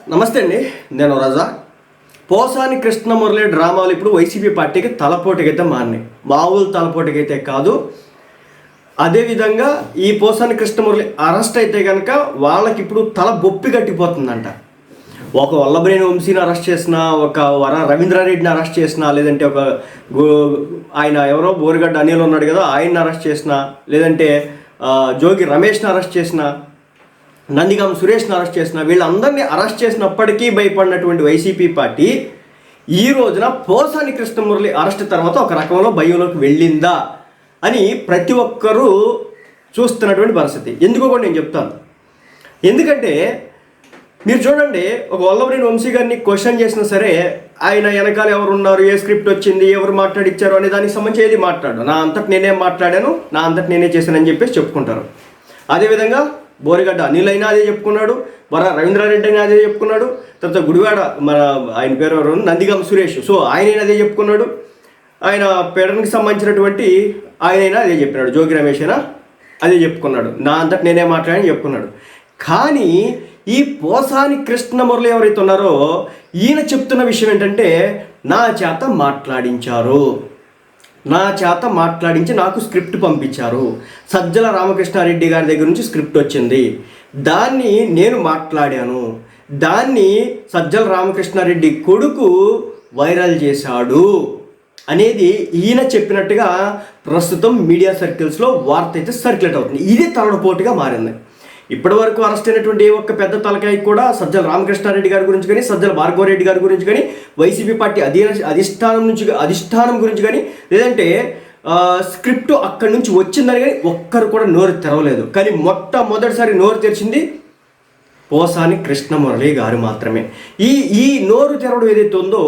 నమస్తే అండి, నేను రజా. పోసాని కృష్ణమురళి డ్రామాలు ఇప్పుడు వైసీపీ పార్టీకి తలపోటుకైతే మారినాయి. మామూలు తలపోటుకైతే కాదు. అదేవిధంగా ఈ పోసాని కృష్ణమురళి అరెస్ట్ అయితే కనుక వాళ్ళకి ఇప్పుడు తల బొప్పి కట్టిపోతుందంట. ఒక వల్లభనేని వంశీని అరెస్ట్ చేసిన, ఒక రవీంద్రారెడ్డిని అరెస్ట్ చేసిన, లేదంటే ఆయన ఎవరో బోరిగడ్డ అనిల్ ఉన్నాడు కదా, ఆయన్ని అరెస్ట్ చేసిన, లేదంటే జోగి రమేష్ని అరెస్ట్ చేసిన, నందిగాం సురేష్ని అరెస్ట్ చేసిన, వీళ్ళందరినీ అరెస్ట్ చేసినప్పటికీ భయపడినటువంటి వైసీపీ పార్టీ ఈ రోజున పోసాని కృష్ణమురళి అరెస్ట్ తర్వాత ఒక రకంలో భయంలోకి వెళ్ళిందా అని ప్రతి ఒక్కరూ చూస్తున్నటువంటి పరిస్థితి. ఎందుకో కూడా నేను చెప్తాను. ఎందుకంటే మీరు చూడండి, ఒక వల్లభనేని వంశీ గారిని క్వశ్చన్ చేసినా సరే ఆయన వెనకాల ఎవరు ఉన్నారు, ఏ స్క్రిప్ట్ వచ్చింది, ఎవరు మాట్లాడిచ్చారు అనే దానికి సంబంధించి ఏది మాట్లాడు, నా అంతటి నేనే మాట్లాడాను, నా అంతటి నేనే చేశానని చెప్పేసి చెప్పుకుంటారు. అదేవిధంగా బోరిగడ్డ అనిల్ అయినా అదే చెప్పుకున్నాడు, రవీంద్రారెడ్డి అయినా అదే చెప్పుకున్నాడు, తర్వాత గుడివాడ ఆయన పేరు ఎవరు, నందిగాం సురేష్, సో ఆయనైనా అదే చెప్పుకున్నాడు, ఆయన పేడనికి సంబంధించినటువంటి ఆయనైనా అదే చెప్పినాడు, జోగి రమేష్ అయినా అదే చెప్పుకున్నాడు, నా అంతటి నేనే మాట్లాడని చెప్పుకున్నాడు. కానీ ఈ పోసాని కృష్ణమురళి ఎవరైతే ఉన్నారో ఈయన చెప్తున్న విషయం ఏంటంటే, నా చేత మాట్లాడించి నాకు స్క్రిప్ట్ పంపించారు, సజ్జల రామకృష్ణారెడ్డి గారి దగ్గర నుంచి స్క్రిప్ట్ వచ్చింది, దాన్ని నేను మాట్లాడాను, దాన్ని సజ్జల రామకృష్ణారెడ్డి కొడుకు వైరల్ చేశాడు అనేది ఈయన చెప్పినట్టుగా ప్రస్తుతం మీడియా సర్కిల్స్లో వార్త అయితే సర్క్యులేట్ అవుతుంది. ఇది తలపోటుగా మారింది. ఇప్పటి వరకు అరెస్ట్ అయినటువంటి ఏ ఒక్క పెద్ద తలకాయ కూడా సజ్జల రామకృష్ణారెడ్డి గారి గురించి కానీ, సజ్జల భార్గవరెడ్డి గారి గురించి కానీ, వైసీపీ పార్టీ అధిష్టానం గురించి కానీ, లేదంటే స్క్రిప్ట్ అక్కడి నుంచి వచ్చిందని కానీ ఒక్కరు కూడా నోరు తెరవలేదు. కానీ మొట్టమొదటిసారి నోరు తెరిచింది పోసాని కృష్ణమురళి గారు మాత్రమే. ఈ నోరు తెరవడం ఏదైతే ఉందో,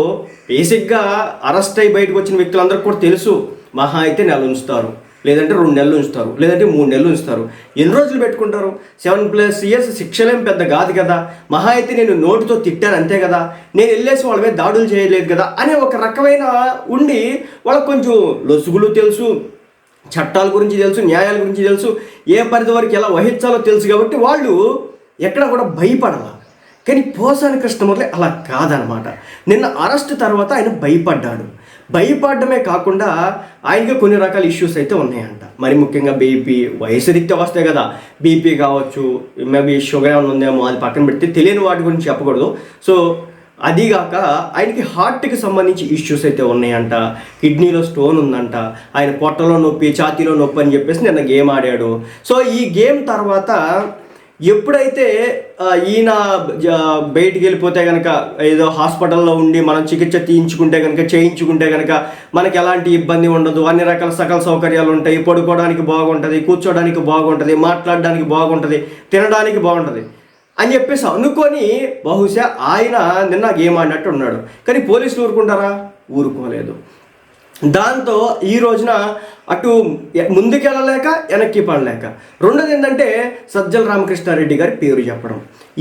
బేసిక్గా అరెస్ట్ అయి బయటకు వచ్చిన వ్యక్తులందరికీ కూడా తెలుసు, మహా అయితే నెల ఉంచుతారు, లేదంటే 2 నెలలు ఉంచుతారు, లేదంటే 3 నెలలు ఉంచుతారు. ఎన్ని రోజులు పెట్టుకుంటారు? 7+ years శిక్షలేం పెద్ద కాదు కదా, మహా అయితే నేను నోటితో తిట్టాను అంతే కదా, నేను వెళ్ళేసి వాళ్ళ మీద దాడులు చేయలేదు కదా అనే ఒక రకమైన ఉండి వాళ్ళకు కొంచెం లొసుగులు తెలుసు, చట్టాల గురించి తెలుసు, న్యాయాల గురించి తెలుసు, ఏ పరిధి వరకు ఎలా వహించాలో తెలుసు. కాబట్టి వాళ్ళు ఎక్కడ కూడా భయపడాల. కానీ పోసాని కృష్ణమురళి అలా కాదనమాట. నిన్న అరెస్ట్ తర్వాత ఆయన భయపడమే కాకుండా ఆయనకి కొన్ని రకాల ఇష్యూస్ అయితే ఉన్నాయంట. మరి ముఖ్యంగా బీపీ, వయసు రీత్యా వస్తాయి కదా, బీపీ కావచ్చు, మేబీ షుగర్ ఏమైనా ఉందేమో, అది పక్కన పెడితే తెలియని వాటి గురించి చెప్పకూడదు. సో అదిగాక ఆయనకి హార్ట్కి సంబంధించి ఇష్యూస్ అయితే ఉన్నాయంట, కిడ్నీలో స్టోన్ ఉందంట, ఆయన పొట్టలో నొప్పి, ఛాతీలో నొప్పి అని చెప్పేసి నిన్న గేమ్ ఆడాడు. సో ఈ గేమ్ తర్వాత ఎప్పుడైతే ఈయన బయటికి వెళ్ళిపోతే కనుక, ఏదో హాస్పిటల్లో ఉండి మనం చికిత్స చేయించుకుంటే కనుక మనకి ఎలాంటి ఇబ్బంది ఉండదు, అన్ని రకాల సకల సౌకర్యాలు ఉంటాయి, పడుకోవడానికి బాగుంటుంది, కూర్చోడానికి బాగుంటుంది, మాట్లాడడానికి బాగుంటుంది, తినడానికి బాగుంటుంది అని చెప్పేసి అనుకొని బహుశా ఆయన నిన్న గేమ్ ఆడినట్టు ఉన్నాడు. కానీ పోలీసులు ఊరుకోలేదు. దాంతో ఈ రోజున అటు ముందుకెళ్ళలేక వెనక్కి పడలేక, రెండోది ఏంటంటే సజ్జల రామకృష్ణారెడ్డి గారి పేరు చెప్పడం.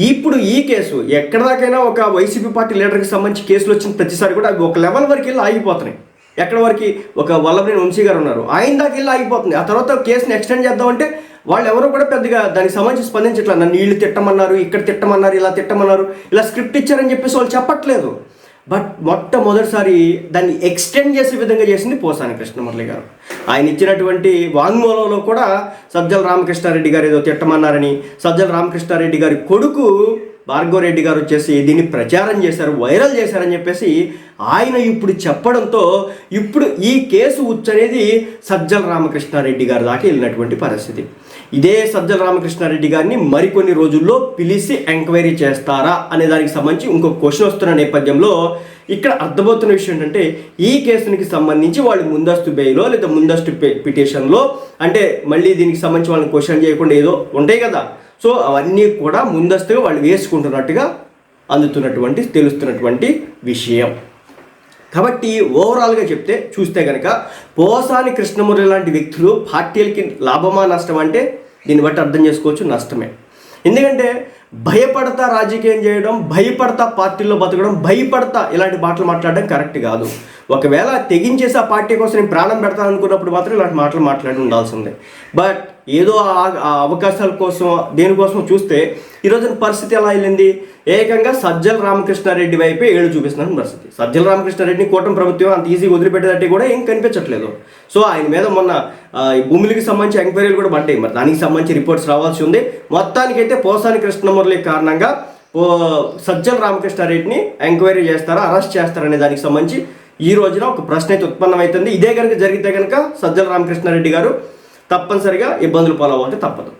ఇప్పుడు ఈ కేసు ఎక్కడ దాకైనా ఒక వైసీపీ పార్టీ లీడర్కి సంబంధించి కేసులు వచ్చిన ప్రతిసారి కూడా అవి ఒక లెవెల్ వరకు వెళ్ళి ఆగిపోతున్నాయి. ఎక్కడ వరకు ఒక వల్లభనేని వంశీ గారు ఉన్నారు, ఆయన దాకా వెళ్ళి ఆగిపోతుంది. ఆ తర్వాత కేసుని ఎక్స్టెండ్ చేద్దామంటే వాళ్ళు ఎవరో కూడా పెద్దగా దానికి సంబంధించి స్పందించట్లా. నన్ను వీళ్ళు తిట్టమన్నారు, ఇక్కడ తిట్టమన్నారు, ఇలా తిట్టమన్నారు, ఇలా స్క్రిప్ట్ ఇచ్చారని చెప్పేసి వాళ్ళు చెప్పట్లేదు. బట్ మొట్టమొదటిసారి దాన్ని ఎక్స్టెండ్ చేసే విధంగా చేసింది పోసాని కృష్ణమురళి గారు. ఆయన ఇచ్చినటువంటి వాంగ్మూలంలో కూడా సజ్జల రామకృష్ణారెడ్డి గారు ఏదో తిట్టమన్నారని, సజ్జల రామకృష్ణారెడ్డి గారి కొడుకు భార్గవరెడ్డి గారు వచ్చేసి దీన్ని ప్రచారం చేశారు, వైరల్ చేశారని చెప్పేసి ఆయన ఇప్పుడు చెప్పడంతో ఇప్పుడు ఈ కేసు ఉచ్చనేది సజ్జల రామకృష్ణారెడ్డి గారి దాకా వెళ్ళినటువంటి పరిస్థితి. ఇదే సజ్జల రామకృష్ణారెడ్డి గారిని మరికొన్ని రోజుల్లో పిలిచి ఎంక్వైరీ చేస్తారా అనే దానికి సంబంధించి ఇంకొక క్వశ్చన్ వస్తున్న నేపథ్యంలో ఇక్కడ అర్థమవుతున్న విషయం ఏంటంటే, ఈ కేసునికి సంబంధించి వాళ్ళు ముందస్తు బెయిలో లేదా ముందస్తు పిటిషన్లో, అంటే మళ్ళీ దీనికి సంబంధించి వాళ్ళని క్వశ్చన్ చేయకుండా ఏదో ఉంటాయి కదా, సో అవన్నీ కూడా ముందస్తుగా వాళ్ళు వేసుకుంటున్నట్టుగా తెలుస్తున్నటువంటి విషయం. కాబట్టి ఓవరాల్గా చూస్తే కనుక పోసాని కృష్ణమురళి లాంటి వ్యక్తులు పార్టీలకి లాభమా నష్టం అంటే దీన్ని బట్టి అర్థం చేసుకోవచ్చు, నష్టమే. ఎందుకంటే భయపడతా రాజకీయం చేయడం, భయపడతా పార్టీల్లో బతకడం, భయపడతా ఇలాంటి మాటలు మాట్లాడడం కరెక్ట్ కాదు. ఒకవేళ తెగించేసి ఆ పార్టీ కోసం నేను ప్రాణం పెడతాను అనుకున్నప్పుడు మాత్రం ఇలాంటి మాటలు మాట్లాడి ఉండాల్సిందే. బట్ ఏదో ఆ అవకాశాల కోసం దేనికోసం చూస్తే ఈరోజు పరిస్థితి ఎలా వెళ్ళింది, ఏకంగా సజ్జల రామకృష్ణారెడ్డి వైపే ఏడు చూపిస్తున్న పరిస్థితి. సజ్జల రామకృష్ణారెడ్డిని కూటమి ప్రభుత్వం అంత ఈజీగా వదిలిపెట్టేటట్టు కూడా ఏం కనిపించట్లేదు. సో ఆయన మీద మొన్న భూములకి సంబంధించి ఎంక్వైరీలు కూడా పడ్డాయి, మరి దానికి సంబంధించి రిపోర్ట్స్ రావాల్సి ఉంది. మొత్తానికైతే పోసాని కృష్ణమురళి కారణంగా సజ్జల రామకృష్ణారెడ్డిని ఎంక్వైరీ చేస్తారా, అరెస్ట్ చేస్తారనే దానికి సంబంధించి ఈ రోజున ఒక ప్రశ్న అయితే ఉత్పన్నమవుతుంది. ఇదే కనుక జరిగితే కనుక సజ్జల రామకృష్ణారెడ్డి గారు తప్పనిసరిగా ఇబ్బందులు పాలవ్వాలి తప్పదు.